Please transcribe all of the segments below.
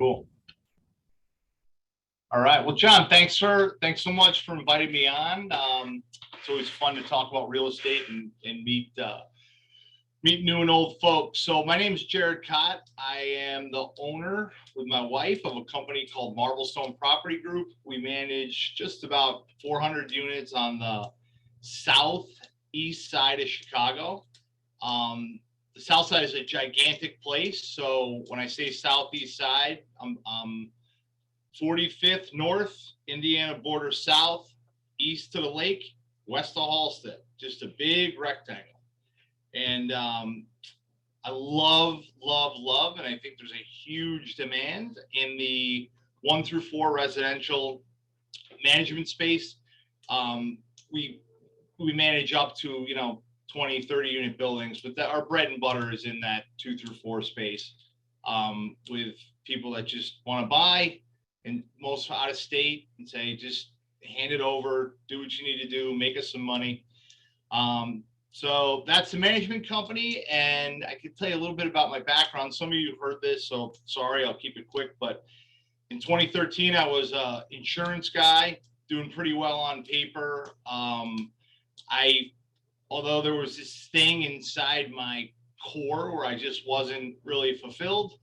Cool. All right. Well, John, thanks so much for inviting me on. It's always fun to talk about real estate and meet new and old folks. So my name is Jared Kott. I am the owner with my wife of a company called Marblestone Property Group. We manage just about 400 units on the southeast side of Chicago. The south side is a gigantic place. So when I say southeast side, I'm 45th north, Indiana border south, east to the lake, west of Halstead, just a big rectangle. And I love, and I think there's a huge demand in the 1 through 4 residential management space. We manage up to, 20, 30 unit buildings, but our bread and butter is in that 2 through 4 space, with people that just want to buy, and most out of state, and say, just hand it over, do what you need to do, make us some money. So that's the management company, and I can tell you a little bit about my background. Some of you have heard this, so sorry, I'll keep it quick. But in 2013, I was an insurance guy, doing pretty well on paper. Although there was this thing inside my core where I just wasn't really fulfilled,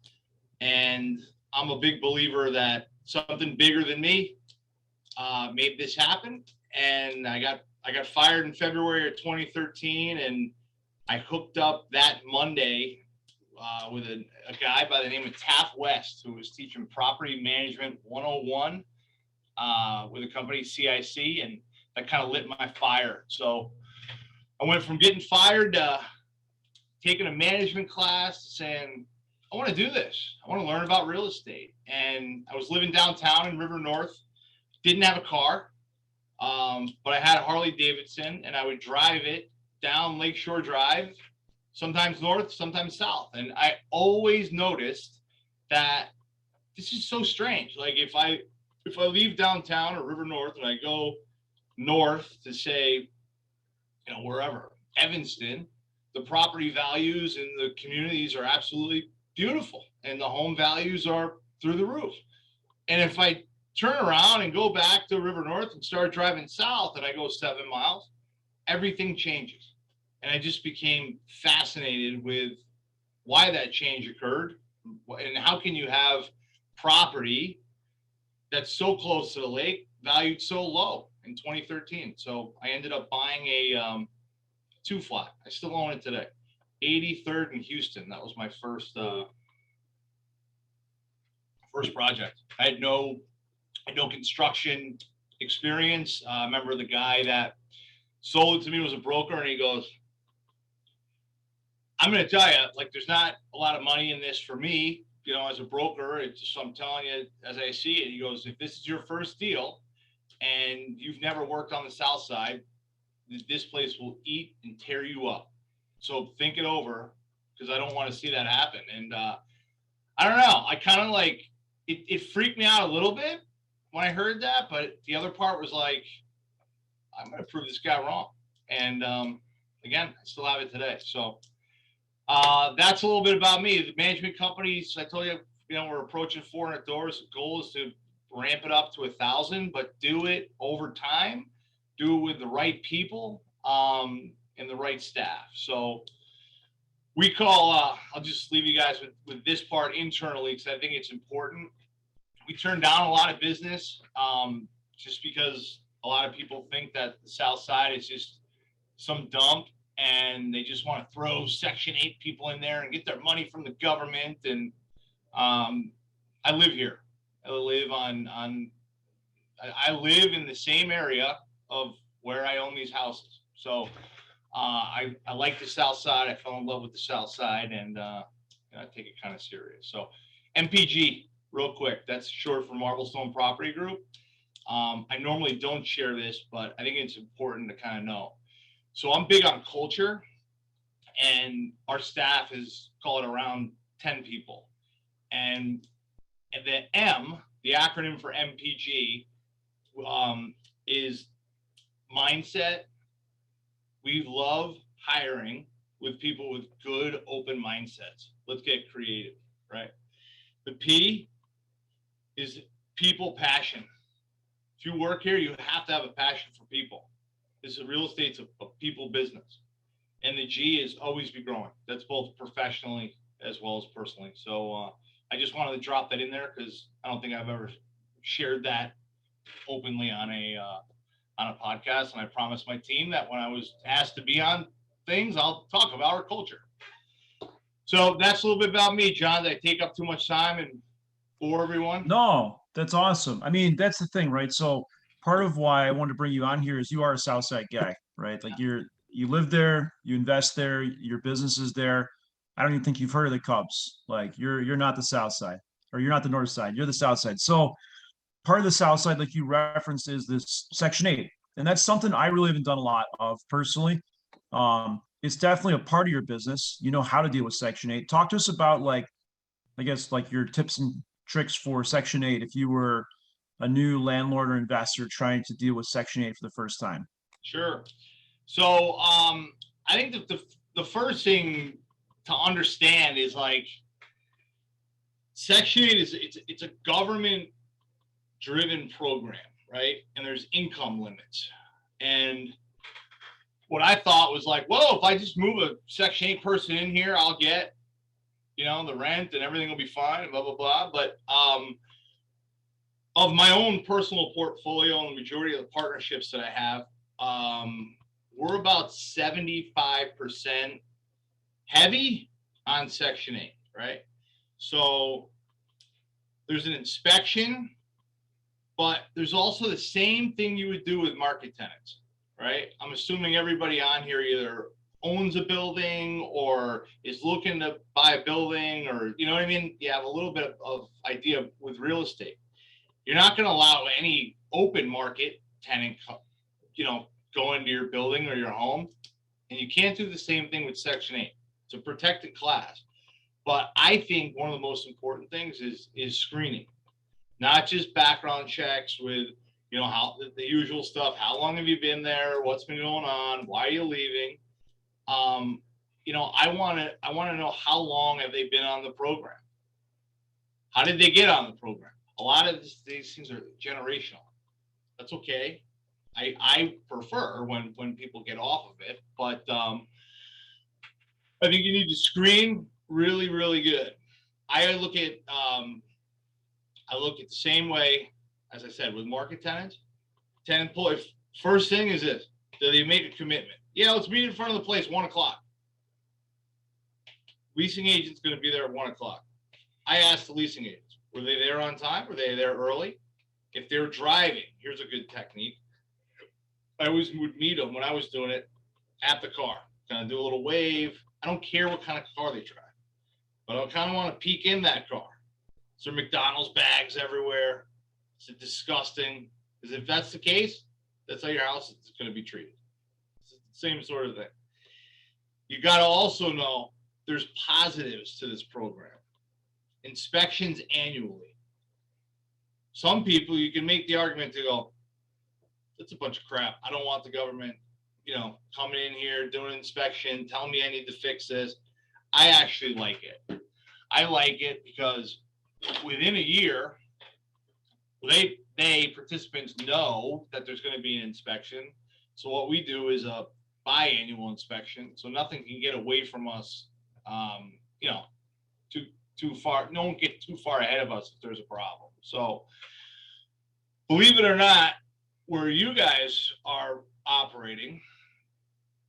and I'm a big believer that something bigger than me made this happen. And I got fired in February of 2013, and I hooked up that Monday with a guy by the name of Taff West, who was teaching Property Management 101 with a company CIC, and that kind of lit my fire. So I went from getting fired to taking a management class to saying, I want to do this. I want to learn about real estate. And I was living downtown in River North, didn't have a car, but I had a Harley Davidson, and I would drive it down Lakeshore Drive, sometimes north, sometimes south. And I always noticed that this is so strange. Like if I leave downtown or River North and I go north to say, wherever, Evanston, the property values in the communities are absolutely beautiful, and the home values are through the roof. And if I turn around and go back to River North and start driving south, and I go 7 miles, everything changes. And I just became fascinated with why that change occurred, and how can you have property that's so close to the lake valued so low in 2013. So I ended up buying a 2-flat. I still own it today. 83rd in Houston. That was my first project. I had no construction experience. I remember the guy that sold it to me was a broker, and he goes, I'm going to tell you, like, there's not a lot of money in this for me, as a broker. It's just, I'm telling you as I see it. He goes, if this is your first deal and you've never worked on the south side, this place will eat and tear you up. So think it over, because I don't want to see that happen. And I don't know. I kind of like it freaked me out a little bit when I heard that, but the other part was like, I'm going to prove this guy wrong. And again, I still have it today. So that's a little bit about me. The management companies, I told you, we're approaching 400 doors. The goal is to ramp it up to 1,000, but do it over time. Do it with the right people and the right staff. So we call, I'll just leave you guys with this part internally, because I think it's important. We turn down a lot of business just because a lot of people think that the south side is just some dump, and they just want to throw Section 8 people in there and get their money from the government. And I live here. I live in the same area of where I own these houses. So I like the south side. I fell in love with the south side, and I take it kind of serious. So MPG, real quick, that's short for Marblestone Property Group. I normally don't share this, but I think it's important to kind of know. So I'm big on culture, and our staff is, call it, around 10 people. And the M, the acronym for MPG, is mindset. We love hiring with people with good open mindsets. Let's get creative, right? The P is people passion. If you work here, you have to have a passion for people. This is real estate's a people business, and the G is always be growing. That's both professionally as well as personally. So I just wanted to drop that in there because I don't think I've ever shared that openly on a podcast, and I promised my team that when I was asked to be on things, I'll talk about our culture. So that's a little bit about me, John. Did I take up too much time and bore everyone? No, that's awesome. I mean, that's the thing, right? So part of why I wanted to bring you on here is you are a Southside guy, right? Like you live there, you invest there, your business is there. I don't even think you've heard of the Cubs. Like you're not the South Side, or you're not the North Side. You're the South Side. So part of the South Side, like you referenced, is this Section 8. And that's something I really haven't done a lot of personally. It's definitely a part of your business. You know how to deal with Section 8. Talk to us about like, I guess, like your tips and tricks for Section 8 if you were a new landlord or investor trying to deal with Section 8 for the first time. Sure. So I think that the first thing to understand is like Section 8 is it's a government driven program, right? And there's income limits. And what I thought was like, well, if I just move a Section 8 person in here, I'll get, the rent and everything will be fine and blah, blah, blah. But of my own personal portfolio and the majority of the partnerships that I have, we're about 75% heavy on Section 8, right? So there's an inspection, but there's also the same thing you would do with market tenants, right? I'm assuming everybody on here either owns a building or is looking to buy a building, or, you know what I mean? You have a little bit of idea with real estate. You're not going to allow any open market tenant, go into your building or your home. And you can't do the same thing with Section 8. It's a protected class. But I think one of the most important things is screening, not just background checks with, how the usual stuff. How long have you been there? What's been going on? Why are you leaving? I want to know how long have they been on the program? How did they get on the program? A lot of these things are generational. That's okay. I prefer when people get off of it, but I think you need to screen really, really good. I look at the same way, as I said, with market tenants. Tenant pull. First thing is this: do they make a commitment? Yeah, let's meet in front of the place 1:00. Leasing agent's going to be there at 1:00. I asked the leasing agents, were they there on time? Were they there early? If they're driving, here's a good technique. I always would meet them when I was doing it at the car. Kind of do a little wave. I don't care what kind of car they drive, but I kind of want to peek in that car. Is there McDonald's bags everywhere? Is it disgusting? Because if that's the case, that's how your house is going to be treated. It's the same sort of thing. You got to also know there's positives to this program. Inspections annually. Some people, you can make the argument to go, that's a bunch of crap. I don't want the government, coming in here, doing an inspection, telling me I need to fix this. I actually like it. I like it because within a year, participants know that there's going to be an inspection. So what we do is a biannual inspection. So nothing can get away from us, too far. No one get too far ahead of us if there's a problem. So believe it or not, where you guys are operating,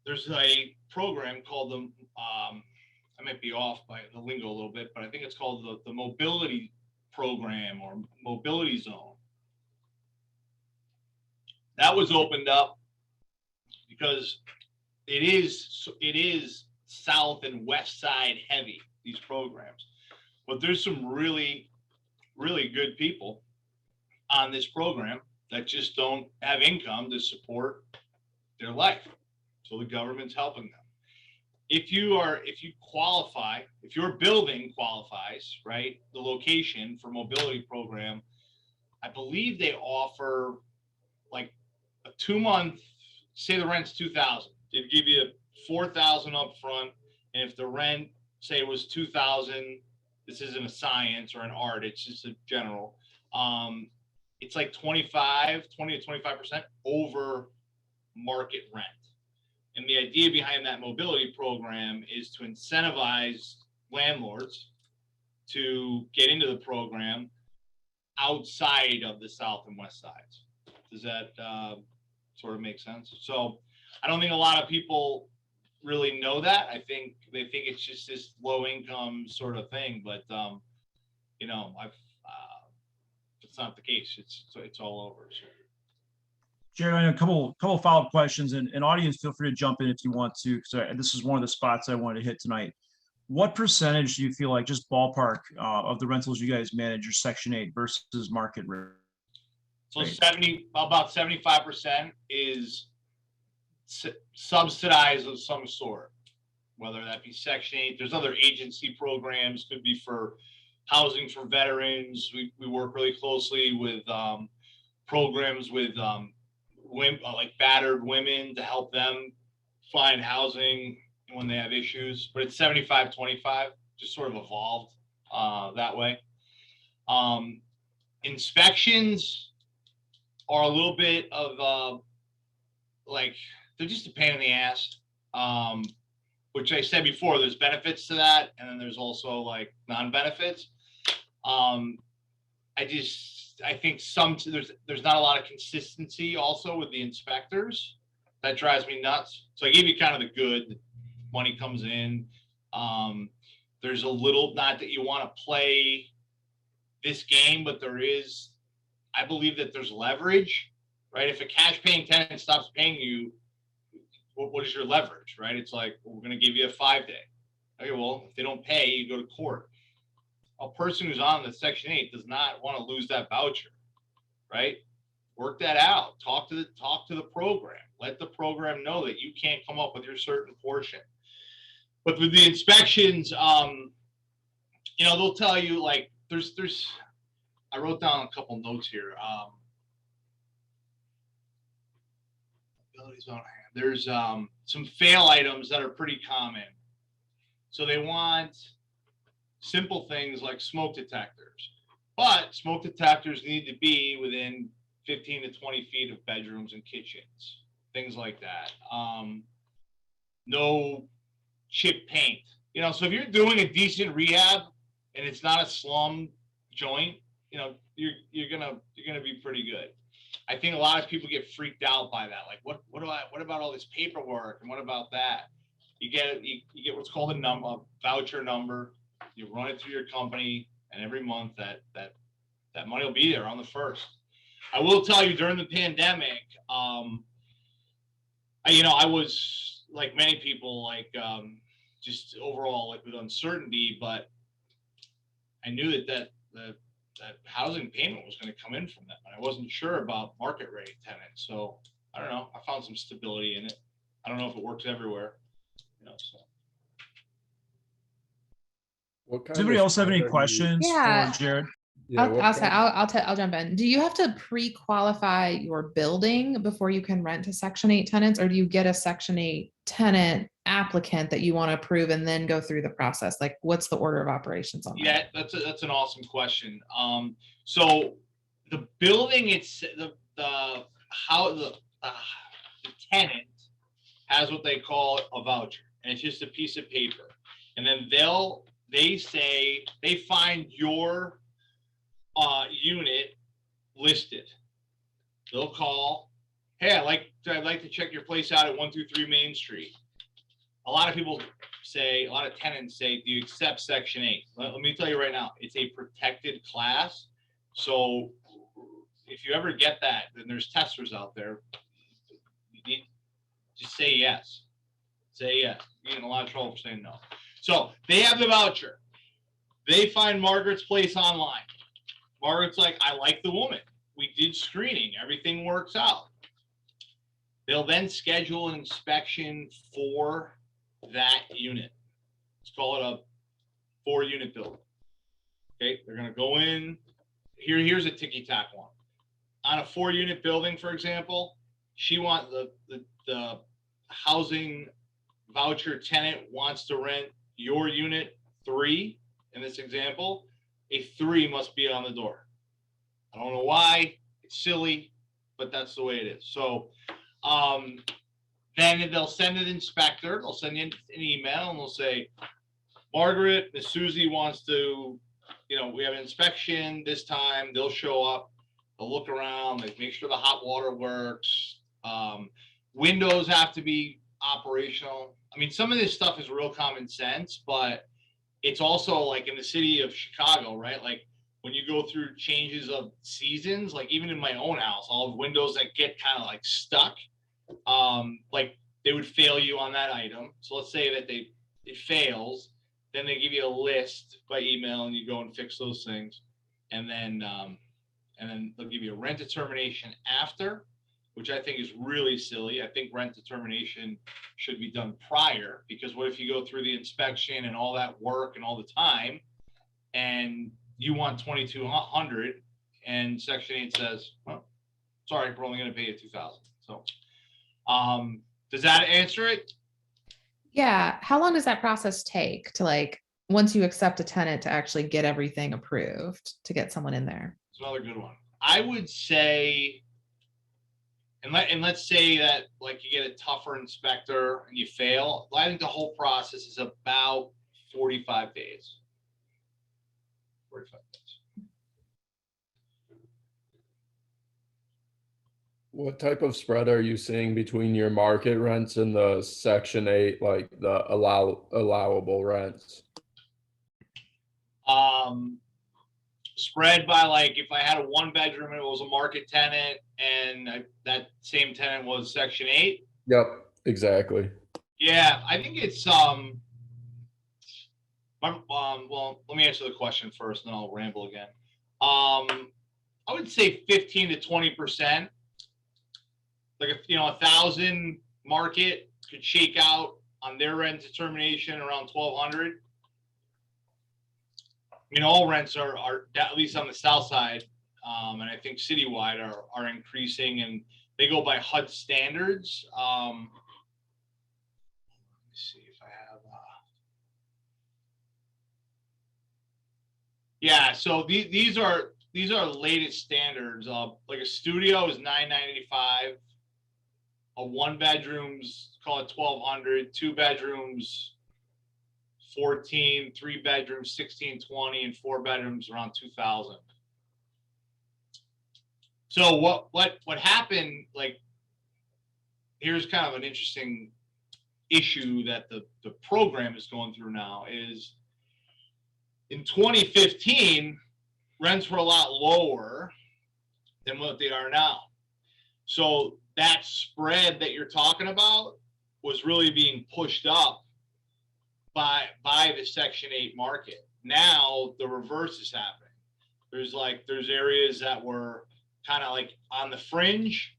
there's a program called I might be off by the lingo a little bit, but I think it's called the mobility program or mobility zone. That was opened up because it is south and west side heavy, these programs. But there's some really, really good people on this program that just don't have income to support their life. So the government's helping them. If you qualify, if your building qualifies, right, the location for mobility program, I believe they offer like a 2-month, say the rent's $2,000. They'd give you $4,000 up front. And if the rent, say it was $2,000, this isn't a science or an art, it's just a general, it's like 20 to 25% over market rent. And the idea behind that mobility program is to incentivize landlords to get into the program outside of the south and west sides. Does that sort of make sense? So I don't think a lot of people really know that. I think they think it's just this low income sort of thing, but you know, it's not the case. It's all over. So. Jared, I have a couple follow-up questions, and audience, feel free to jump in if you want to, because this is one of the spots I wanted to hit tonight. What percentage do you feel like, just ballpark, of the rentals you guys manage are Section 8 versus market rate? So about 75% is subsidized of some sort, whether that be Section 8. There's other agency programs, could be for housing for veterans. We work really closely with programs with women, like battered women, to help them find housing when they have issues. But it's 75-25, just sort of evolved that way. Inspections are a little bit of like, they're just a pain in the ass, which I said before, there's benefits to that, and then there's also like non-benefits. I think there's not a lot of consistency also with the inspectors. That drives me nuts. So I gave you kind of the good. Money comes in. There's a little, not that you want to play this game, but there is, I believe that there's leverage, right? If a cash paying tenant stops paying you, what is your leverage, right? It's like, well, we're going to give you a 5-day. Okay, well, if they don't pay, you go to court. A person who's on the Section 8 does not want to lose that voucher, right? Work that out. Talk to the program. Let the program know that you can't come up with your certain portion. But with the inspections, you know, they'll tell you, like, there's I wrote down a couple notes here. There's some fail items that are pretty common. So they want simple things like smoke detectors, but smoke detectors need to be within 15 to 20 feet of bedrooms and kitchens, things like that. No chip paint, you know. So if you're doing a decent rehab and it's not a slum joint, you know, you're gonna be pretty good. I think a lot of people get freaked out by that. Like, what about all this paperwork, and what about that? You get what's called a voucher number. You run it through your company, and every month that money will be there on the first. I will tell you, during the pandemic, I was like many people, like just overall, like, with uncertainty, but I knew that housing payment was going to come in from them, and I wasn't sure about market rate tenants. So I don't know. I found some stability in it. I don't know if it works everywhere, you know. So. Does anybody else have any questions for Jared? Yeah, I'll jump in. Do you have to pre-qualify your building before you can rent to Section 8 tenants, or do you get a Section 8 tenant applicant that you want to approve and then go through the process? Like, what's the order of operations on that? Yeah, that's an awesome question. So the building, it's the tenant has what they call a voucher, and it's just a piece of paper, and then they find your unit listed. They'll call, hey, I'd like to check your place out at 123 Main Street. A lot of tenants say, do you accept Section 8? Let me tell you right now, it's a protected class. So if you ever get that, then there's testers out there. You need to just say yes. Say yes. You're in a lot of trouble for saying no. So they have the voucher. They find Margaret's place online. Margaret's like, I like the woman. We did screening. Everything works out. They'll then schedule an inspection for that unit. Let's call it a 4-unit building. Okay, they're going to go in. Here's a ticky-tack one. On a 4-unit building, for example, the housing voucher tenant wants to rent your unit 3 in this example, a 3 must be on the door. I don't know why, it's silly, but that's the way it is. So then they'll send an inspector, they'll send you an email and they'll say, Margaret, Miss Susie wants to, we have an inspection this time. They'll show up, they'll look around, they make sure the hot water works. Windows have to be operational. I mean, some of this stuff is real common sense, but it's also like in the city of Chicago, right? Like when you go through changes of seasons, like even in my own house, I'll have windows that get kind of like stuck. Like they would fail you on that item. So let's say that it fails, then they give you a list by email and you go and fix those things. And then they'll give you a rent determination after, which I think is really silly. I think rent determination should be done prior, because what if you go through the inspection and all that work and all the time and you want 2,200 and Section 8 says, well, sorry, we're only going to pay you 2,000. So does that answer it? Yeah. How long does that process take to, like, once you accept a tenant, to actually get everything approved to get someone in there? It's another good one. I would say, and let's say that like you get a tougher inspector and you fail, I think the whole process is about 45 days. 45 days. What type of spread are you seeing between your market rents and the Section 8, like the allowable rents? Spread by, like, if I had a 1-bedroom and it was a market tenant and that same tenant was Section 8. Yep, exactly. Yeah, I think it's well, let me answer the question first, and then I'll ramble again. I would say 15 to 20%. Like if 1,000 market could shake out on their rent determination around 1,200. I mean, all rents are at least on the south side, and I think citywide are increasing, and they go by HUD standards. Let me see if I have. Yeah, so these are latest standards. Like a studio is $995. A 1-bedroom's, call it 1,200. 2 bedrooms, 14, 3 bedrooms, 1620, and 4 bedrooms around 2,000. So what happened, like, here's kind of an interesting issue that the program is going through now is in 2015, rents were a lot lower than what they are now. So that spread that you're talking about was really being pushed up by the Section 8 market. Now the reverse is happening. There's areas that were kind of like on the fringe,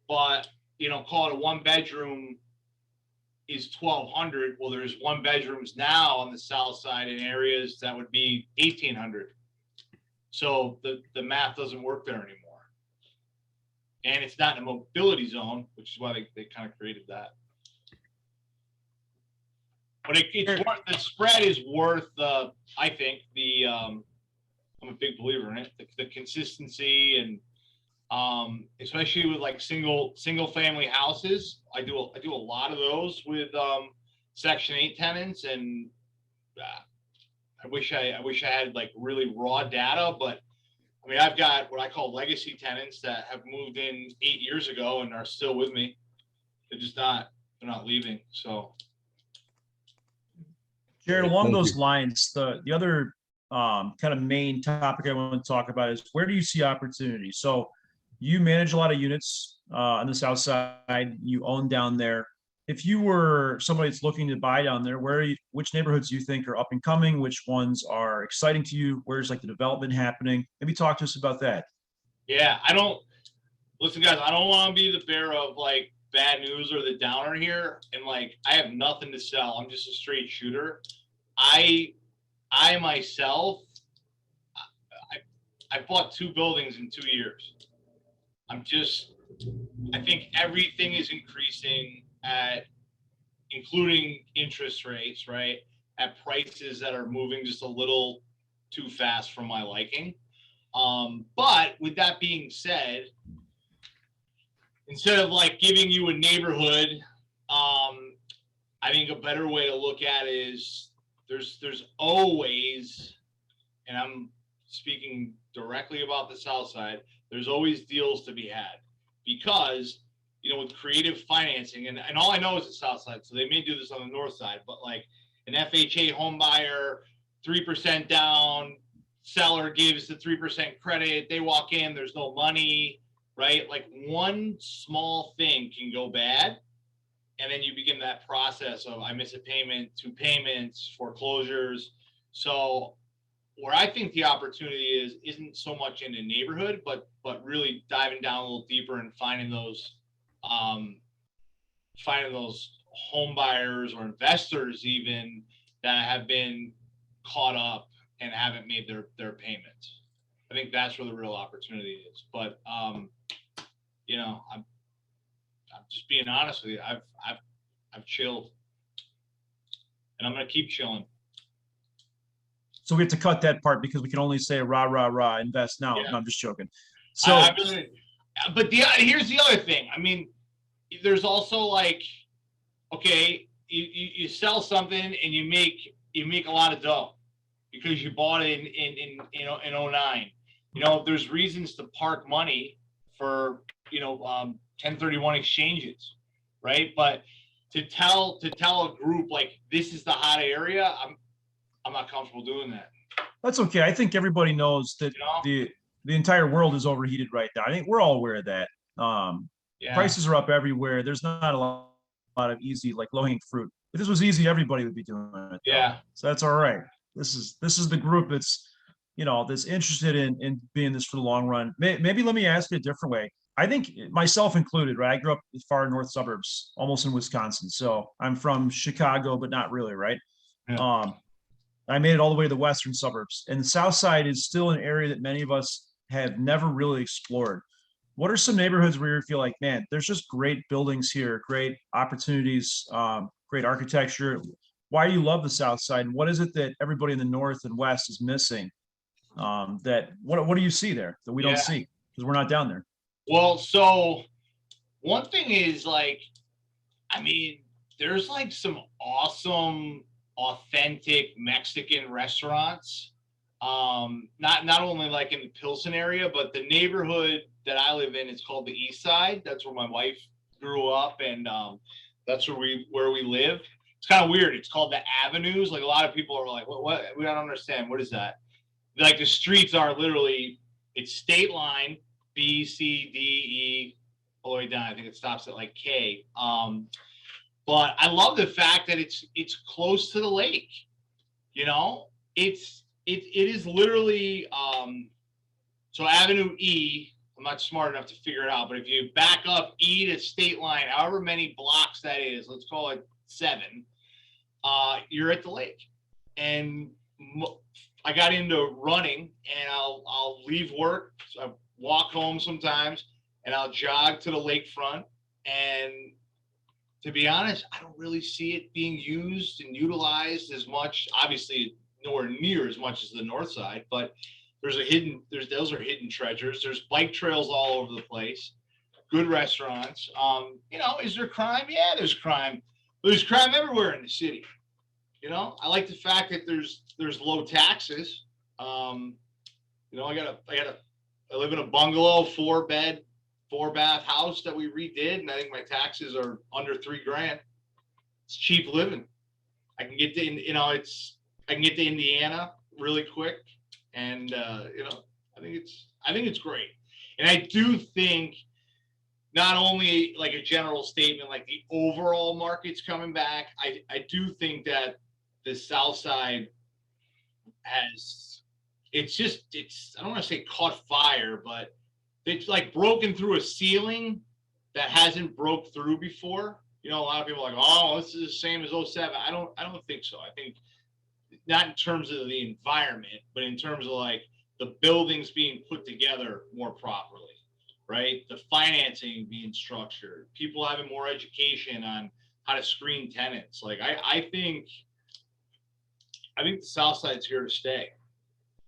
but call it a 1-bedroom is 1,200. Well, there's 1-bedrooms now on the south side in areas that would be 1,800. So the math doesn't work there anymore. And it's not in a mobility zone, which is why they kind of created that. But the spread is worth I think I'm a big believer in it. The consistency and especially with like single family houses. I do a lot of those with Section 8 tenants, and I wish I had like really raw data, but I mean, I've got what I call legacy tenants that have moved in 8 years ago and are still with me. They're not leaving. So, Jared, along Thank those you. lines, the other kind of main topic I want to talk about is, where do you see opportunity? So you manage a lot of units on the south side, you own down there. If you were somebody that's looking to buy down there, which neighborhoods do you think are up and coming? Which ones are exciting to you? Where's like the development happening? Maybe talk to us about that. yeah, listen, guys, I don't want to be the bearer of like bad news or the downer here. And like, I have nothing to sell. I'm just a straight shooter. I myself, I bought 2 buildings in 2 years. I think everything is increasing including interest rates, right, at prices that are moving just a little too fast for my liking. But with that being said, instead of like giving you a neighborhood, I think a better way to look at it is there's always, and I'm speaking directly about the South Side, there's always deals to be had because, you know, with creative financing, and all I know is the South Side, so they may do this on the North Side, but like an FHA home buyer, 3% down, seller gives the 3% credit, they walk in, there's no money, right? Like one small thing can go bad. And then you begin that process of I miss a payment, 2 payments, foreclosures. So where I think the opportunity isn't so much in the neighborhood, but really diving down a little deeper and finding those home buyers or investors even that have been caught up and haven't made their payments. I think that's where the real opportunity is. But you know, I'm just being honest with you. I've chilled, and I'm gonna keep chilling. So we have to cut that part because we can only say rah, rah, rah, invest now. Yeah. No, I'm just joking. So I really, but here's the other thing. I mean, there's also like, okay, you sell something and you make a lot of dough because you bought it in 09. You know, there's reasons to park money for 1031 exchanges, right? But to tell a group like this is the hot area, I'm not comfortable doing that. that's okay. I think everybody knows that the entire world is overheated right now. I think we're all aware of that. Yeah. Prices are up everywhere. There's not a lot of easy, like low-hanging fruit. If this was easy, everybody would be doing it. Though. Yeah. So that's all right. This is the group that's, that's interested in being this for the long run. Maybe let me ask you a different way. I think myself included, right? I grew up in far north suburbs, almost in Wisconsin. So I'm from Chicago, but not really, right? Yeah. I made it all the way to the western suburbs, and the South Side is still an area that many of us have never really explored. What are some neighborhoods where you feel like, man, there's just great buildings here, great opportunities, great architecture? Why do you love the South Side, and what is it that everybody in the North and West is missing? What do you see there that we don't see because we're not down there? Well, so one thing is like, I mean, there's like some awesome, authentic Mexican restaurants. Not only like in the Pilsen area, but the neighborhood that I live in, it's called the East Side. That's where my wife grew up, and that's where we live. It's kind of weird. It's called the Avenues. Like a lot of people are like, what? We don't understand. What is that? Like the streets are literally, it's state line, B, C, D, E, all the way down. I think it stops at like K. But I love the fact that it's close to the lake. You know, it is literally so Avenue E. I'm not smart enough to figure it out, but if you back up E to state line, however many blocks that is, let's call it 7, you're at the lake. And I got into running, and I'll leave work, so I walk home sometimes, and I'll jog to the lakefront. And to be honest, I don't really see it being used and utilized as much. Obviously, nowhere near as much as the North Side, but those are hidden treasures. There's bike trails all over the place, good restaurants. Is there crime? Yeah, there's crime. But there's crime everywhere in the city. I like the fact that there's low taxes. I live in a bungalow, 4-bed, 4-bath house that we redid, and I think my taxes are under $3,000. It's cheap living. I can get to Indiana really quick, and I think it's great. And I do think not only like a general statement, like the overall market's coming back. I do think that the South Side I don't want to say caught fire, but it's like broken through a ceiling that hasn't broke through before. A lot of people are like, oh, this is the same as 07. I don't think so. I think not in terms of the environment, but in terms of like the buildings being put together more properly, right? The financing being structured, people having more education on how to screen tenants. Like I think I think the South Side's here to stay.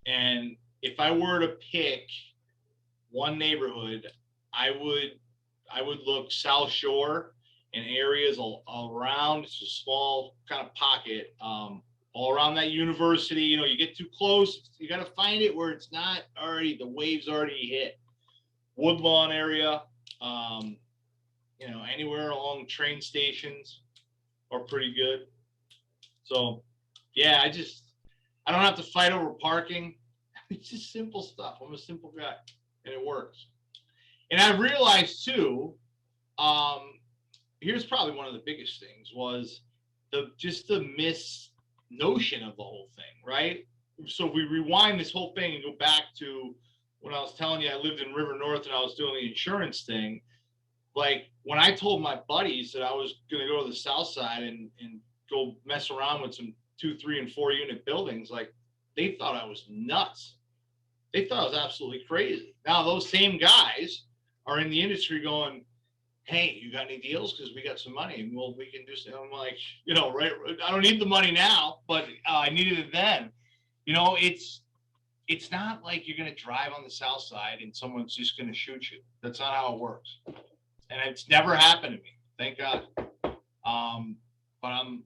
And if I were to pick one neighborhood, I would look South Shore and areas around. It's a small kind of pocket, all around that university. You know, you get too close, you got to find it where it's not already, the waves already hit. Woodlawn area, you know, anywhere along train stations are pretty good. So yeah, I don't have to fight over parking. It's just simple stuff. I'm a simple guy and it works. And I realized too, here's probably one of the biggest things was the notion of the whole thing, right? So if we rewind this whole thing and go back to when I was telling you I lived in River North and I was doing the insurance thing, like when I told my buddies that I was going to go to the South Side and go mess around with some 2, 3, and 4 unit buildings, like they thought I was nuts. They thought I was absolutely crazy. Now those same guys are in the industry going, hey, you got any deals? Because we got some money and we can do something. I'm like, you know, right? I don't need the money now, but I needed it then. You know, it's not like you're going to drive on the South Side and someone's just going to shoot you. That's not how it works. And it's never happened to me, thank God. But I'm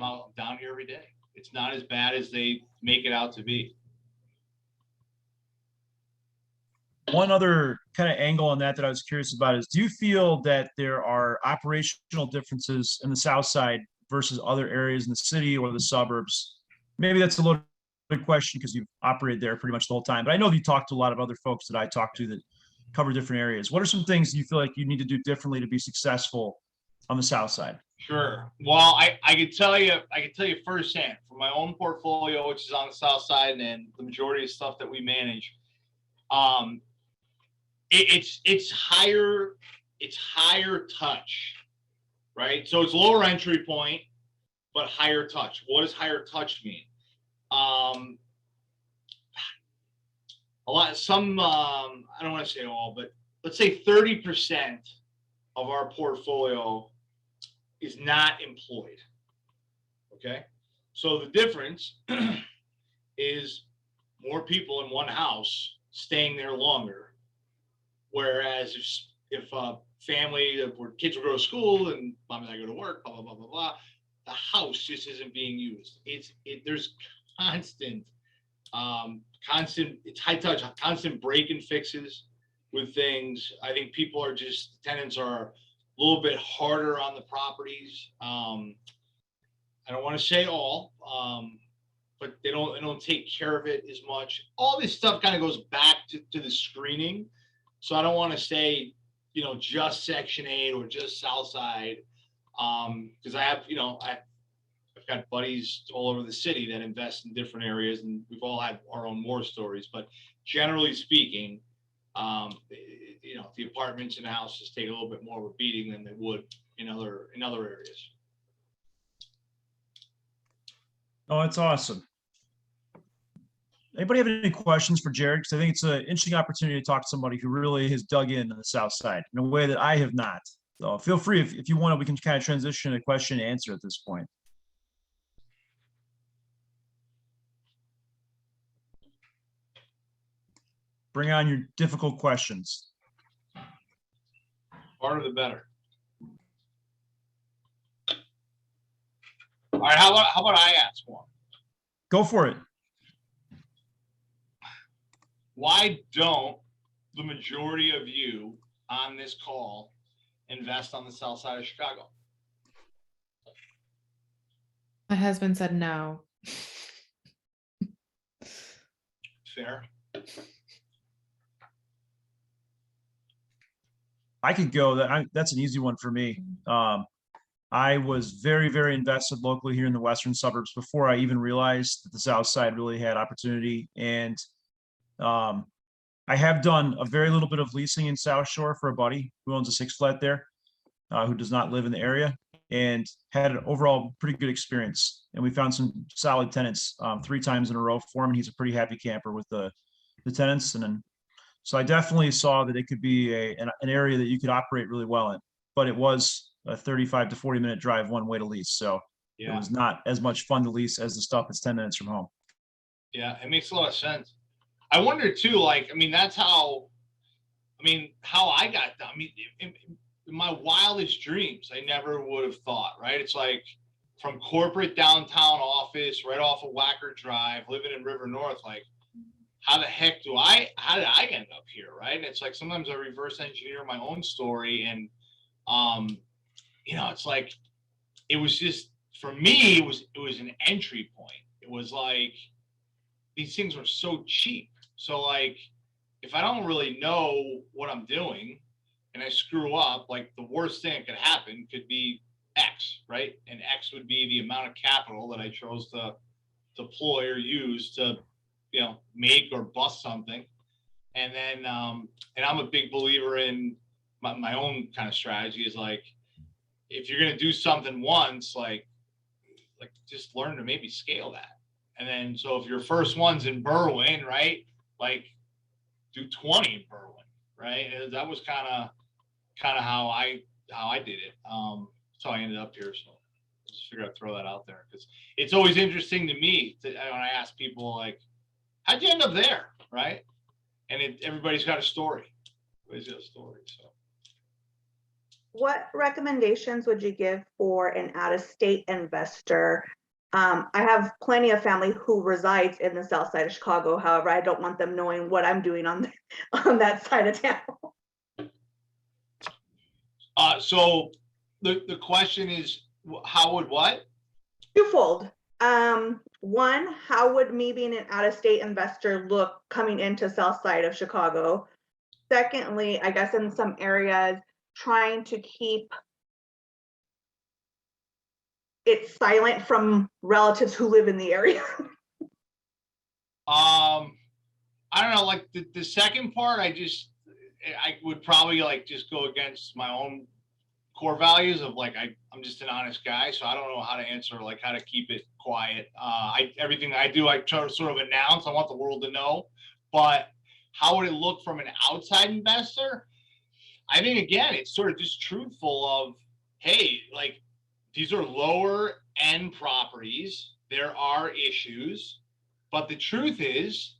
out down here every day. It's not as bad as they make it out to be. One other kind of angle on that I was curious about is, do you feel that there are operational differences in the South Side versus other areas in the city or the suburbs? Maybe that's a loaded question because you've operated there pretty much the whole time, but I know that you talked to a lot of other folks that I talked to that cover different areas. What are some things you feel like you need to do differently to be successful on the South Side? Sure. Well, I could tell you firsthand from my own portfolio, which is on the South Side, and the majority of stuff that we manage. It's higher touch, right? So it's lower entry point, but higher touch. What does higher touch mean? I don't want to say all, but let's say 30% of our portfolio is not employed. Okay. So the difference is more people in one house staying there longer. Whereas if a family where kids will go to school and mom and I go to work, blah, blah, blah, blah, blah, the house just isn't being used. There's constant, it's high touch, constant break and fixes with things. I think tenants are a little bit harder on the properties. I don't want to say all, but they don't take care of it as much. All this stuff kind of goes back to the screening. So I don't want to say, you know, just Section 8 or just South Side, because I've got buddies all over the city that invest in different areas, and we've all had our own war stories. But generally speaking, you know, the apartments and houses take a little bit more of a beating than they would in other areas. Oh, that's awesome. Anybody have any questions for Jared? Because I think it's an interesting opportunity to talk to somebody who really has dug in on the South Side in a way that I have not. So feel free if you want to, we can kind of transition to question and answer at this point. Bring on your difficult questions. Harder the better. All right, how about I ask one? Go for it. Why don't the majority of you on this call invest on the South Side of Chicago? My husband said no. Fair. I could go. That's an easy one for me. I was very, very invested locally here in the western suburbs before I even realized that the South Side really had opportunity. And I have done a very little bit of leasing in South Shore for a buddy who owns a 6-flat there, who does not live in the area, and had an overall pretty good experience. And we found some solid tenants 3 times in a row for him. And he's a pretty happy camper with the tenants. And then, so I definitely saw that it could be an area that you could operate really well in, but it was a 35 to 40 minute drive one way to lease. So It Yeah. was not as much fun to lease as the stuff that's 10 minutes from home. Yeah, it makes a lot of sense. I wonder too, like, I mean, that's how, I mean, how I got done. I mean, in my wildest dreams, I never would have thought, right? It's like from corporate downtown office, right off of Wacker Drive, living in River North, like, how the heck how did I end up here, right? And it's like, sometimes I reverse engineer my own story. And, you know, it's like, it was just, for me, it was an entry point. It was like, these things were so cheap. So like, if I don't really know what I'm doing and I screw up, like the worst thing that could happen could be X, right? And X would be the amount of capital that I chose to deploy or use to, you know, make or bust something. And then, and I'm a big believer in my own kind of strategy is like, if you're going to do something once, like just learn to maybe scale that. And then, so if your first one's in Berwyn, right? Like do 20 in Berwyn, right? And that was kind of how I did it. That's how I ended up here. So I just figured I'd throw that out there because it's always interesting to me when I ask people like, how'd you end up there? Right. And everybody's got a story. Everybody's got a story. So. What recommendations would you give for an out-of-state investor? I have plenty of family who resides in the south side of Chicago. However, I don't want them knowing what I'm doing on that side of town. So the question is, how would what? Twofold. One, how would me being an out-of-state investor look coming into south side of Chicago? Secondly, I guess in some areas, trying to keep it silent from relatives who live in the area. I don't know, like the second part, I would probably like just go against my own core values of like, I'm just an honest guy. So I don't know how to answer, like how to keep it quiet. Everything I do, I try to sort of announce, I want the world to know, but how would it look from an outside investor? I think, again, it's sort of just truthful of, hey, like these are lower end properties. There are issues, but the truth is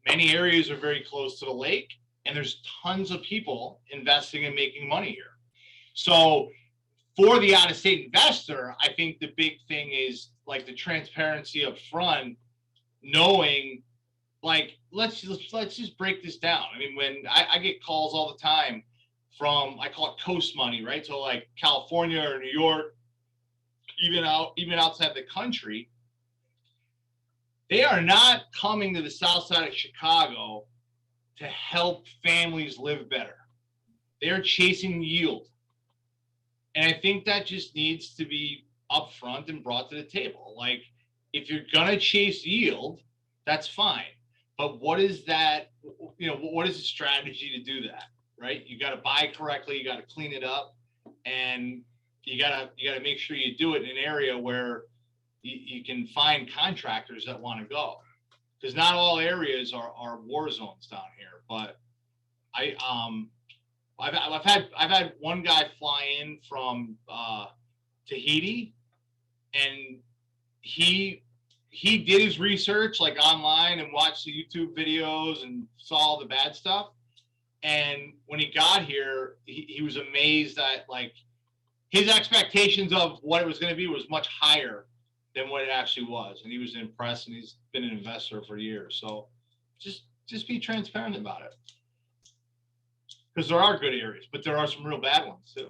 many areas are very close to the lake and there's tons of people investing and making money here. So for the out-of-state investor, I think the big thing is like the transparency up front, knowing like, let's just break this down. I mean, when I get calls all the time from, I call it coast money, right? So like California or New York, even outside the country, they are not coming to the south side of Chicago to help families live better. They're chasing yield. And I think that just needs to be upfront and brought to the table. Like, if you're gonna chase yield, that's fine. But what is that, you know, what is the strategy to do that, right? You got to buy correctly, you got to clean it up, and you got to make sure you do it in an area where you can find contractors that want to go. Because not all areas are war zones down here. But I've had one guy fly in from Tahiti, and he did his research like online and watched the YouTube videos and saw all the bad stuff. And when he got here, he was amazed that like his expectations of what it was going to be was much higher than what it actually was. And he was impressed, and he's been an investor for years. So just be transparent about it. Because there are good areas, but there are some real bad ones too.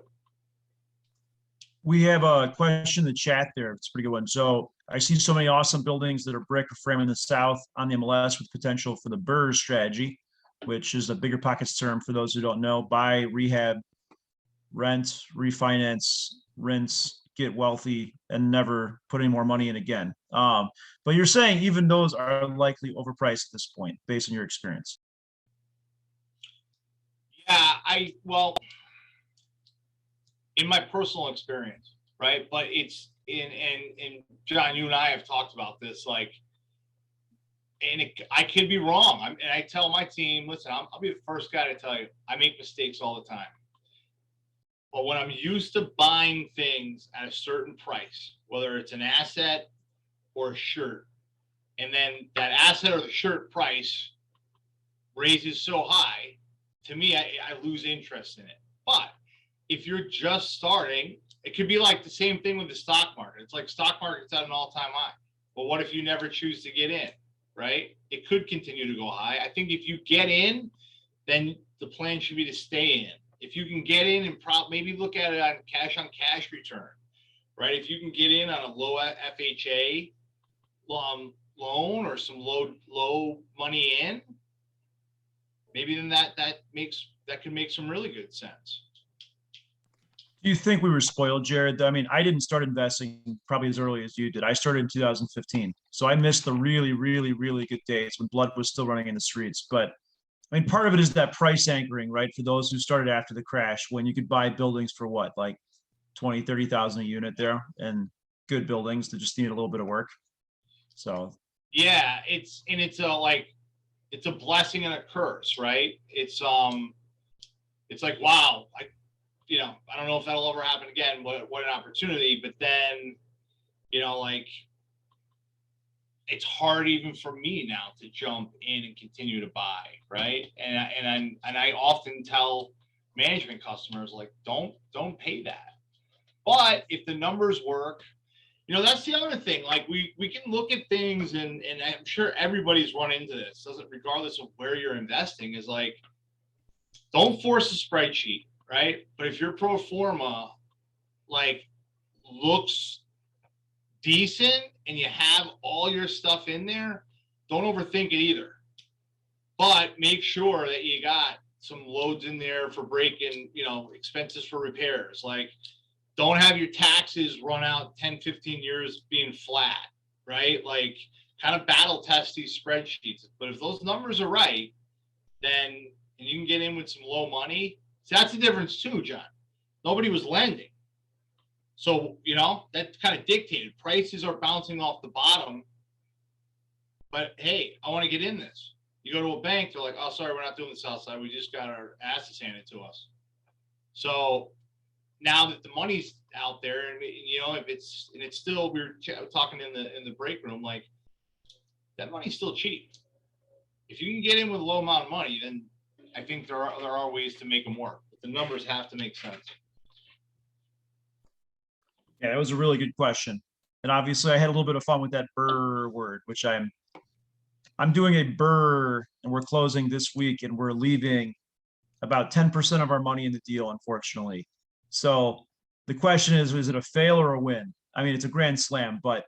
We have a question in the chat there. It's a pretty good one. So I see so many awesome buildings that are brick or frame in the south on the MLS with potential for the BRRRR strategy, which is a bigger pockets term for those who don't know: buy, rehab, rent, refinance, rinse, get wealthy, and never put any more money in again. But you're saying even those are likely overpriced at this point, based on your experience. Yeah, well, in my personal experience, right? But it's and John, you and I have talked about this, like, and I could be wrong. And I tell my team, listen, I'll be the first guy to tell you, I make mistakes all the time. But when I'm used to buying things at a certain price, whether it's an asset or a shirt, and then that asset or the shirt price raises so high, to me, I lose interest in it. But if you're just starting, it could be like the same thing with the stock market. It's like stock market's at an all-time high. But what if you never choose to get in, right? It could continue to go high. I think if you get in, then the plan should be to stay in. If you can get in and maybe look at it on cash return, right? If you can get in on a low FHA loan or some low money in, maybe then that can make some really good sense. Do you think we were spoiled, Jared? I mean, I didn't start investing probably as early as you did. I started in 2015. So I missed the really, really, really good days when blood was still running in the streets. But I mean, part of it is that price anchoring, right? For those who started after the crash, when you could buy buildings for what, like 20, 30,000 a unit there, and good buildings that just needed a little bit of work. So yeah, it's a blessing and a curse, right? It's like, wow, I don't know if that'll ever happen again. What an opportunity. But then, like, it's hard even for me now to jump in and continue to buy, right? And I often tell management customers, like, don't pay that. But if the numbers work, that's the other thing. Like, we can look at things, and I'm sure everybody's run into this, regardless of where you're investing, is like, don't force a spreadsheet, right? But if your pro forma, like, looks decent and you have all your stuff in there, don't overthink it either. But make sure that you got some loads in there for break-in, expenses for repairs. Like, don't have your taxes run out 10, 15 years being flat, right? Like, kind of battle test these spreadsheets. But if those numbers are right, then, and you can get in with some low money, so that's the difference too, John. Nobody was lending. So, that kind of dictated. Prices are bouncing off the bottom. But hey, I want to get in this. You go to a bank, they're like, oh, sorry, we're not doing the south side. We just got our assets handed to us. So now that the money's out there, and if it's still, we were talking in the break room, like, that money's still cheap. If you can get in with a low amount of money, then I think there are ways to make them work. But the numbers have to make sense. yeah, that was a really good question. And obviously I had a little bit of fun with that BRRRR word, which I'm doing a BRRRR, and we're closing this week, and we're leaving about 10% of our money in the deal, unfortunately. So the question is it a fail or a win? I mean, it's a grand slam, but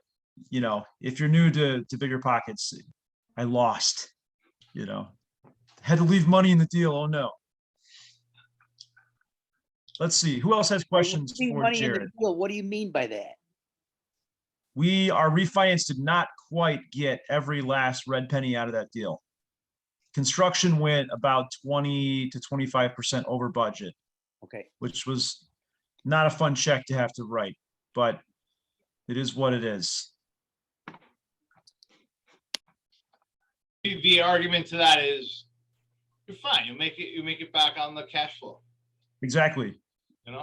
if you're new to Bigger Pockets, I lost, had to leave money in the deal. Oh no. Let's see. Who else has questions for money in the Jared? deal. What do you mean by that? Our refinance did not quite get every last red penny out of that deal. Construction went about 20 to 25% over budget, Okay. which was not a fun check to have to write, but it is what it is. The argument to that is, you're fine. You make it back on the cash flow. Exactly.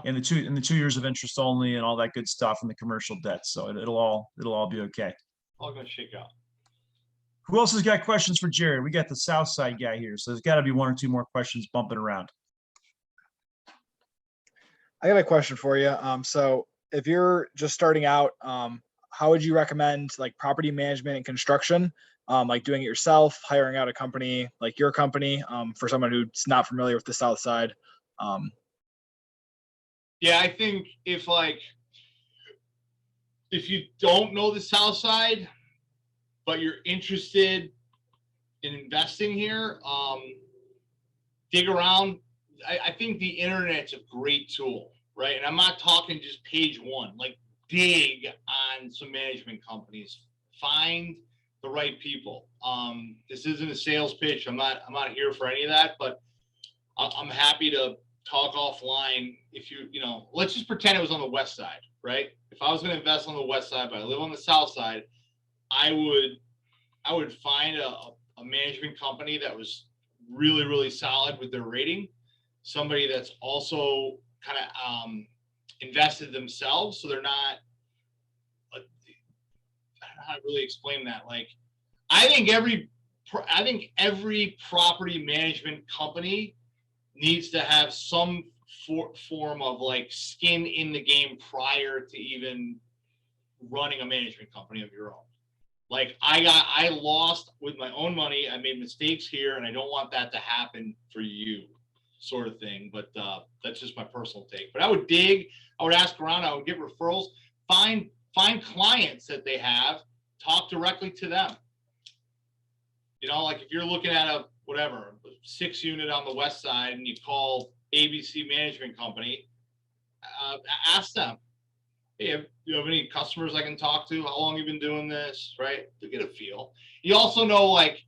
And the 2 years of interest only and all that good stuff and the commercial debt. So it'll all be okay. All gonna shake out. Who else has got questions for Jared? We got the South Side guy here, so there's got to be one or two more questions bumping around. I got a question for you. So if you're just starting out, how would you recommend like property management and construction? Like doing it yourself, hiring out a company like your company, for someone who's not familiar with the South Side? Yeah, I think if you don't know the South Side, but you're interested in investing here, dig around. I think the internet's a great tool, right? And I'm not talking just page one, like dig on some management companies, find the right people. This isn't a sales pitch. I'm not here for any of that, but I'm happy to talk offline. If let's just pretend it was on the West Side, right? If I was going to invest on the West Side, but I live on the South Side, I would find a management company that was really, really solid with their rating. Somebody that's also kind of invested themselves, so they're not. I don't know how to really explain that. Like, I think every property management company needs to have some form of like skin in the game prior to even running a management company of your own. Like I lost with my own money. I made mistakes here, and I don't want that to happen for you, sort of thing. But that's just my personal take. But I would dig. I would ask around. I would get referrals. Find clients that they have. Talk directly to them. You know, like if you're looking at a 6 unit on the west side, and you call ABC Management Company, ask them, hey, do you have any customers I can talk to? How long you been doing this, right? To get a feel. You also know like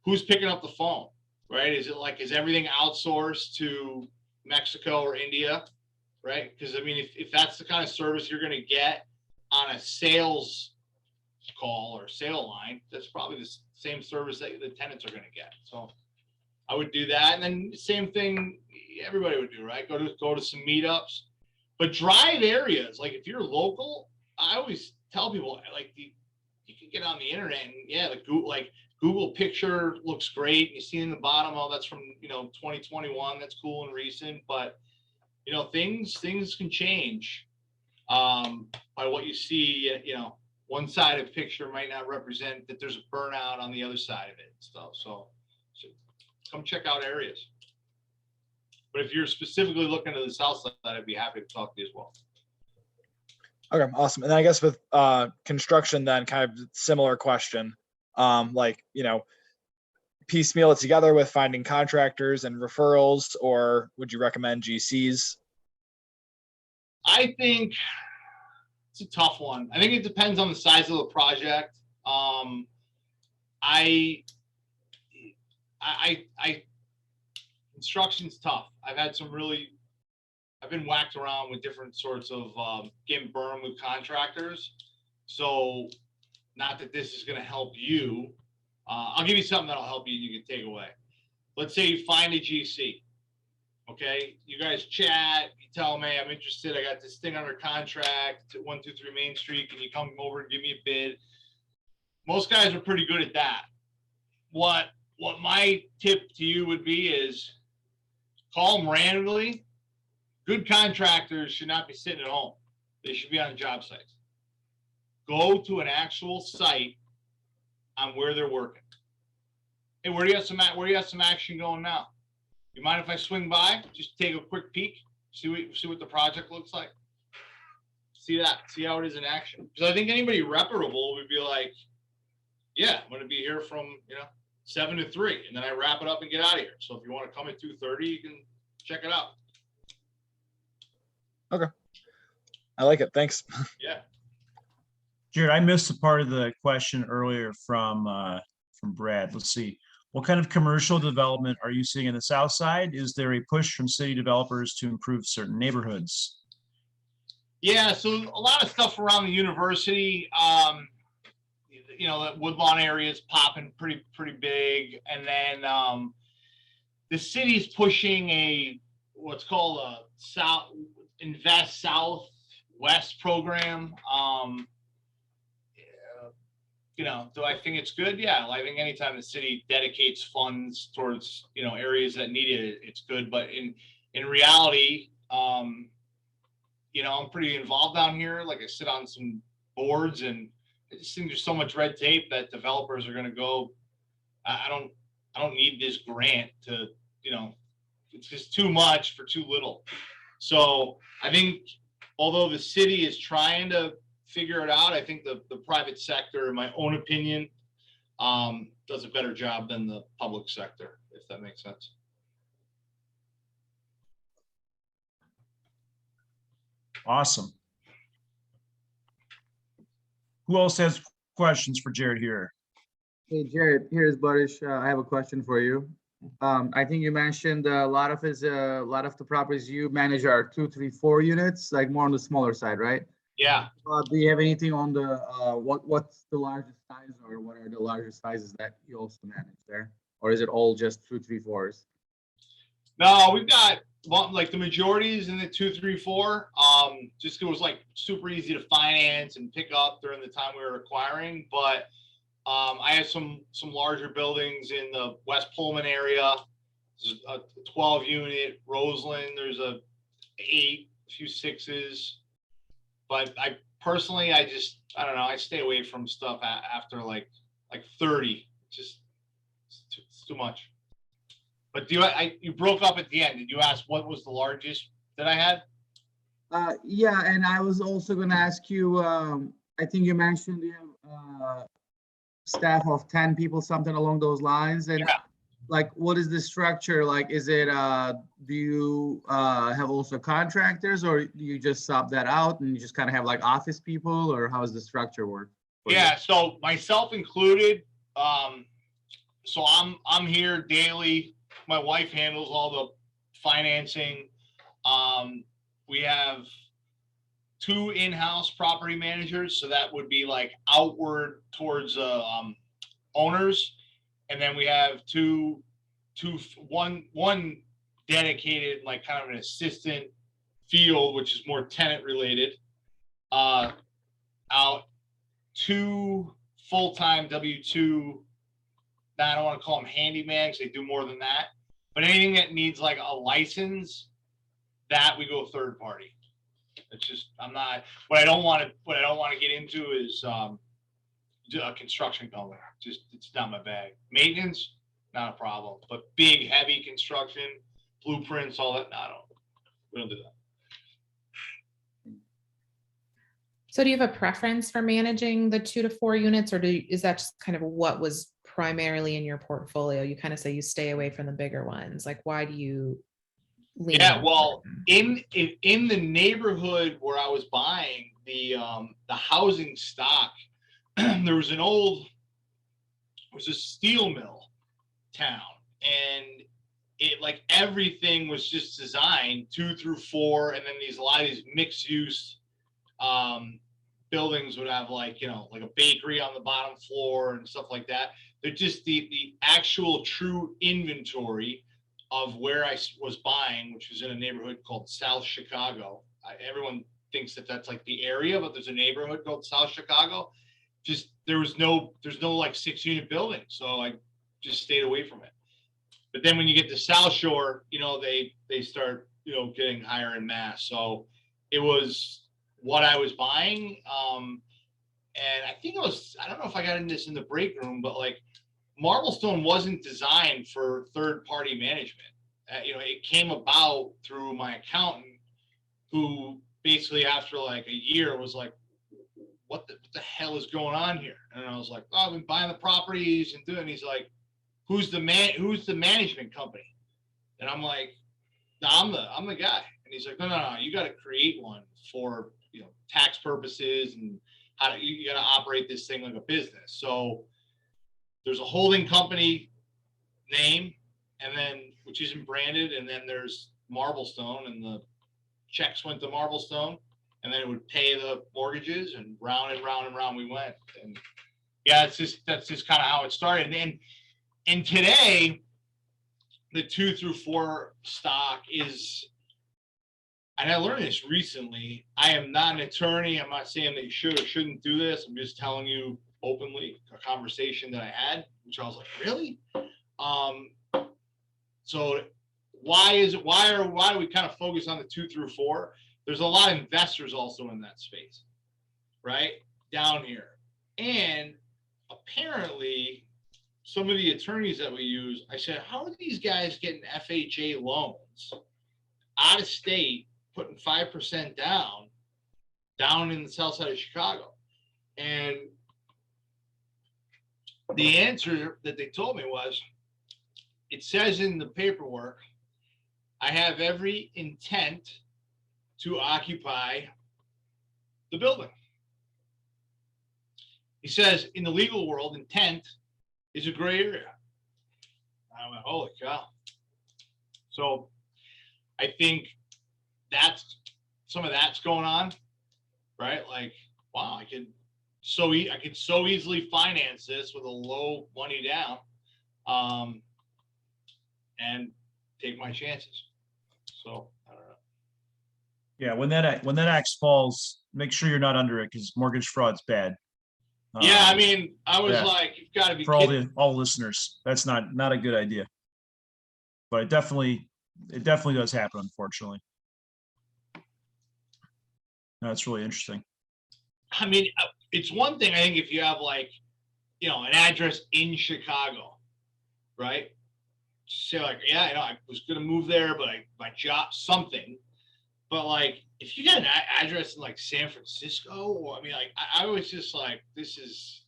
who's picking up the phone, right? Is everything outsourced to Mexico or India, right? Because I mean, if that's the kind of service you're going to get on a sales call or sale line, that's probably the same service that the tenants are going to get. So I would do that. And then same thing everybody would do, right? Go to some meetups, but drive areas. Like if you're local, I always tell people like you can get on the internet and yeah, Google picture looks great. You see in the bottom, oh, that's from 2021. That's cool and recent, but things can change by what you see. One side of picture might not represent that there's a burnout on the other side of it and stuff. So come check out areas. But if you're specifically looking to the south side, I'd be happy to talk to you as well. Okay, awesome. And I guess with construction, then kind of similar question. Piecemeal it together with finding contractors and referrals, or would you recommend GCs? I think it's a tough one. I think it depends on the size of the project. Construction's tough. I've been whacked around with different sorts of getting burned with contractors. So not that this is going to help you. I'll give you something that'll help you and you can take away. Let's say you find a GC. Okay, you guys chat, you tell me I'm interested. I got this thing under contract to 123 Main Street. Can you come over and give me a bid? Most guys are pretty good at that. What my tip to you would be is call them randomly. Good contractors should not be sitting at home. They should be on job sites. Go to an actual site on where they're working. Hey, where do you have some action going now? You mind if I swing by? Just take a quick peek, see what the project looks like. See how it is in action. Because I think anybody reputable would be like, yeah, I'm going to be here from 7 to 3, and then I wrap it up and get out of here. So if you want to come at 2:30, you can check it out. Okay, I like it. Thanks. Yeah. Jared, I missed a part of the question earlier from Brad. Let's see. What kind of commercial development are you seeing in the south side? Is there a push from city developers to improve certain neighborhoods? Yeah, so a lot of stuff around the university. That Woodlawn area is popping pretty big, and then the city's pushing what's called a Invest Southwest program. Do I think it's good? Yeah, I think anytime the city dedicates funds towards areas that need it, it's good. But in reality, I'm pretty involved down here. Like I sit on some boards, and I just think there's so much red tape that developers are going to go. I don't need this grant to. It's just too much for too little. So I think although the city is trying to figure it out, I think the private sector, in my own opinion, does a better job than the public sector, if that makes sense. Awesome. Who else has questions for Jared here? Hey Jared, here's Barish. I have a question for you. I think you mentioned a lot of the properties you manage are 2, 3, 4 units, like more on the smaller side, right? Yeah. Do you have anything on the what's the largest size, or what are the largest sizes that you also manage there, or is it all just 2, 3, 4s? No, we've got like the majority is in the 2, 3, 4. Just it was like super easy to finance and pick up during the time we were acquiring. But I have some larger buildings in the West Pullman area. There's a 12 unit. Roseland, there's a 8, a few 6s. But I personally, I don't know. I stay away from stuff after like 30. Just it's too much. But you broke up at the end. Did you ask what was the largest that I had? Yeah, and I was also going to ask you, I think you mentioned you have staff of 10 people, something along those lines. And Yeah. like, what is the structure? Like, is it, do you have also contractors, or do you just sub that out and you just kind of have like office people, or how does the structure work? Yeah, so myself included. So I'm here daily. My wife handles all the financing. We have 2 in-house property managers, so that would be like outward towards owners, and then we have one dedicated, like kind of an assistant field, which is more tenant related. Out 2 full-time W2. I don't want to call them handyman because they do more than that. But anything that needs like a license, that we go third party. It's just what I don't want to get into is a construction company. Just it's not my bag. Maintenance, not a problem. But big, heavy construction, blueprints, all that, no, we don't do that. So do you have a preference for managing the 2 to 4 units, or is that just kind of what was primarily in your portfolio? You kind of say you stay away from the bigger ones. Like, why do you lean Yeah, on well, them? in the neighborhood where I was buying the housing stock, there was a steel mill town, and it like everything was just designed 2 through 4, and then a lot of these mixed use buildings would have like like a bakery on the bottom floor and stuff like that. They're just the actual true inventory of where I was buying, which was in a neighborhood called South Chicago. Everyone thinks that that's like the area, but there's a neighborhood called South Chicago. Just there's no like 6-unit building, so I just stayed away from it. But then when you get to South Shore, they start getting higher in mass. So it was what I was buying, and I think I don't know if I got into this in the break room, but like Marblestone wasn't designed for third-party management. It came about through my accountant, who basically after like a year was like, what the hell is going on here? And I was like, oh, I've been buying the properties and doing. He's like, who's the management company? And I'm like, no, I'm the guy. And he's like, no, you got to create one for tax purposes, and you got to operate this thing like a business. So there's a holding company name, and then which isn't branded, and then there's Marblestone, and the checks went to Marblestone, and then it would pay the mortgages, and round and round and round we went. And yeah, that's just kind of how it started. And today, the 2 through 4 stock is, and I learned this recently. I am not an attorney. I'm not saying that you should or shouldn't do this. I'm just telling you openly a conversation that I had, which I was like, really? So why do we kind of focus on the 2 through 4? There's a lot of investors also in that space, right? Down here. And apparently some of the attorneys that we use, I said, how are these guys getting FHA loans out of state, putting 5% down in the south side of Chicago? And the answer that they told me was, it says in the paperwork, I have every intent to occupy the building. He says, in the legal world, intent is a gray area. I went, holy cow. So I think some of that's going on, right? Like, wow, I could so easily finance this with a low money down, and take my chances. So I don't know. Yeah, when that axe falls, make sure you're not under it because mortgage fraud's bad. Yeah, I Um, mean, I was yeah. like, you've got to be for all kidding. all listeners, that's not a good idea. But it definitely does happen, unfortunately. No, it's really interesting. I mean, it's one thing, I think, if you have like, you know, an address in Chicago, right? Say like, yeah, I know I was gonna move there, but my job, something. But like, if you got an address in like San Francisco, or I mean, like, I was just like, this is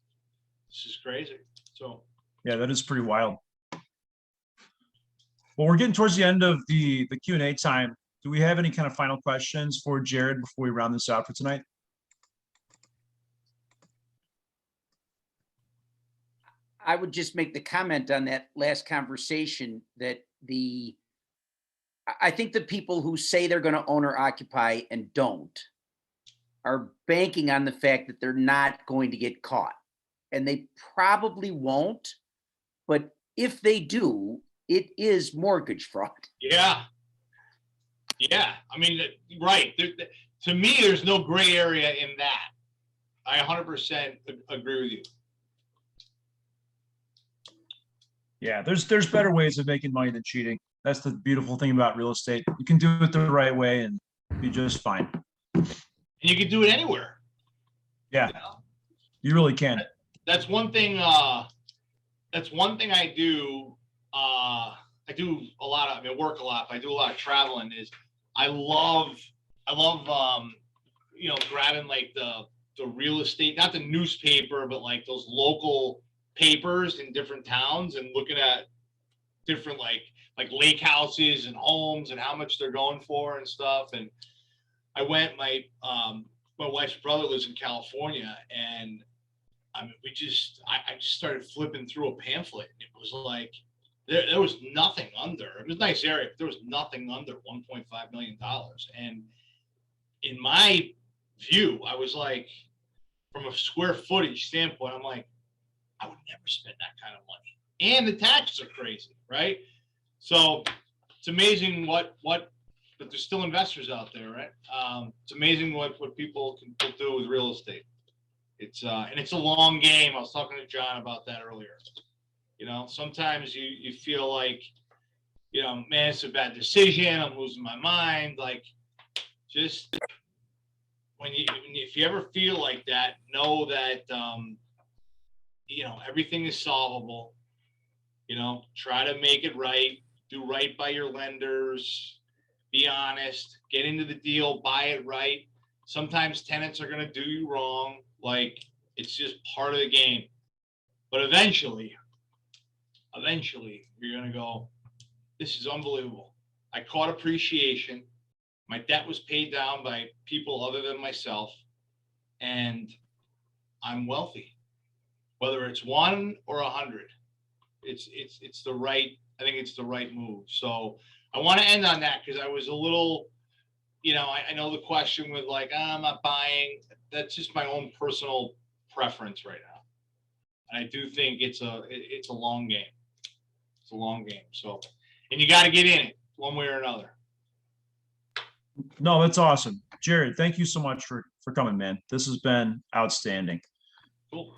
crazy. So Yeah, that is pretty wild. Well, we're getting towards the end of the Q&A time. Do we have any kind of final questions for Jared before we round this out for tonight? I would just make the comment on that last conversation that I think the people who say they're going to own or occupy and don't are banking on the fact that they're not going to get caught. And they probably won't. But if they do, it is mortgage fraud. yeah. I mean, right. To me, there's no gray area in that. I 100% agree with you. Yeah, there's better ways of making money than cheating. That's the beautiful thing about real estate. You can do it the right way and be just fine. And you can do it anywhere. Yeah, You know? you really can. That's one thing. That's one thing I do. I do a lot of. I mean, work a lot. But I do a lot of traveling. Is I love. You know, grabbing like the real estate, not the newspaper, but like those local papers in different towns, and looking at different like lake houses and homes and how much they're going for and stuff. And I went. My wife's brother lives in California, and I mean, I just started flipping through a pamphlet. It was like there was nothing under. It was a nice area, but there was nothing under $1.5 million. And in my view, I was like, from a square footage standpoint, I'm like, I would never spend that kind of money. And the taxes are crazy, right? So it's amazing but there's still investors out there, right? It's amazing what people can do with real estate. It's and it's a long game. I was talking to John about that earlier. You know, sometimes you feel like, you know, man, it's a bad decision. I'm losing my mind. Like, just if you ever feel like that, know that you know, everything is solvable. You know, try to make it right. Do right by your lenders. Be honest. Get into the deal. Buy it right. Sometimes tenants are going to do you wrong. Like, it's just part of the game. But eventually, you're going to go, this is unbelievable. I caught appreciation. My debt was paid down by people other than myself. And I'm wealthy. Whether it's 1 or 100, it's the right, I think it's the right move. So I want to end on that because I was a little, you know, I know the question with like, I'm not buying. That's just my own personal preference right now. And I do think it's a long game. It's a long game. So, and you got to get in it one way or another. No, that's awesome. Jared, thank you so much for coming, man. This has been outstanding. Cool.